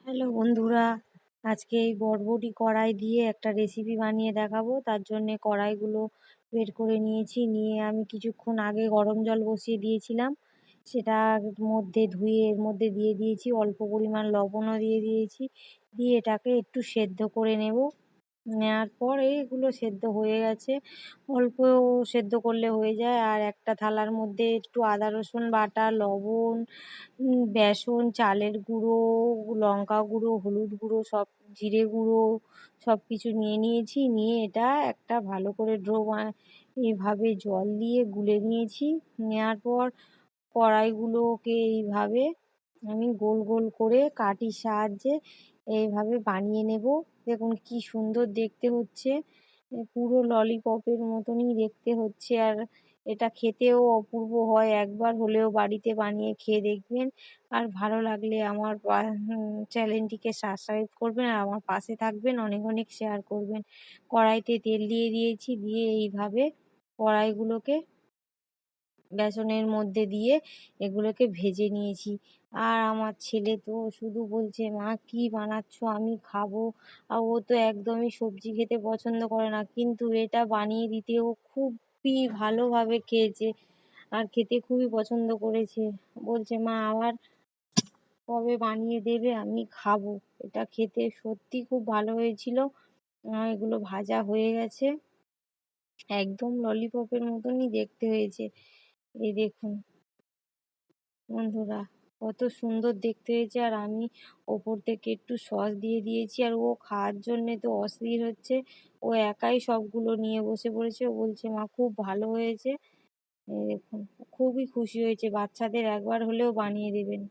Hello বন্ধুরা, আজকে এই বরবটি কড়াই দিয়ে একটা রেসিপি বানিয়ে দেখাবো। তার জন্যে কড়াইগুলো বের করে নিয়েছি, নিয়ে আমি কিছুক্ষণ আগে গরম জল বসিয়ে দিয়েছিলাম। সেটার মধ্যে ধুয়ে এর মধ্যে দিয়ে দিয়েছি, অল্প পরিমাণ লবণও দিয়ে দিয়েছি, দিয়ে এটাকে একটু সেদ্ধ করে নেব। নেওয়ার পর এগুলো সেদ্ধ হয়ে গেছে, অল্প সেদ্ধ করলে হয়ে যায়। আর একটা থালার মধ্যে একটু আদা রসুন বাটা, লবণ, বেসন, চালের গুঁড়ো, লঙ্কা গুঁড়ো, হলুদ গুঁড়ো, সব জিরে গুঁড়ো সব কিছু নিয়ে নিয়েছি। নিয়ে এটা একটা ভালো করে এইভাবে জল দিয়ে গুলে নিয়েছি। নেওয়ার পর কড়াইগুলোকে এইভাবে আমি গোল গোল করে কাঠির সাহায্যে এইভাবে বানিয়ে নেব। দেখুন কি সুন্দর দেখতে হচ্ছে, পুরো ললিপপের মতনই দেখতে হচ্ছে। আর এটা খেতেও অপূর্ব হয়, একবার হলেও বাড়িতে বানিয়ে খেয়ে দেখবেন। আর ভালো লাগলে আমার চ্যানেলটিকে সাবস্ক্রাইব করবেন আর আমার পাশে থাকবেন, অনেক অনেক শেয়ার করবেন। কড়াইতে তেল দিয়ে দিয়েছি, দিয়ে এইভাবে কড়াইগুলোকে বেসনের মধ্যে দিয়ে এগুলোকে ভেজে নিয়েছি। আর আমার ছেলে তো শুধু বলছে, মা কি বানাচ্ছো, আমি খাবো। আর ও তো একদমই সবজি খেতে পছন্দ করে না, কিন্তু এটা বানিয়ে দিতে ও খুবই ভালোভাবে খেয়েছে আর খেতে খুবই পছন্দ করেছে। বলছে, মা আবার কবে বানিয়ে দেবে, আমি খাবো। এটা খেতে সত্যি খুব ভালো হয়েছিল। এগুলো ভাজা হয়ে গেছে, একদম ললিপপের মতনই দেখতে হয়েছে। এই দেখুন বন্ধুরা, কত সুন্দর দেখতে হয়েছে। আর আমি ওপর থেকে একটু সস দিয়ে দিয়েছি। আর ও খাওয়ার জন্যে তো অস্থির হচ্ছে, ও একাই সবগুলো নিয়ে বসে পড়েছে। ও বলছে, মা খুব ভালো হয়েছে। এই দেখুন, খুবই খুশি হয়েছে। বাচ্চাদের একবার হলেও বানিয়ে দেবেন।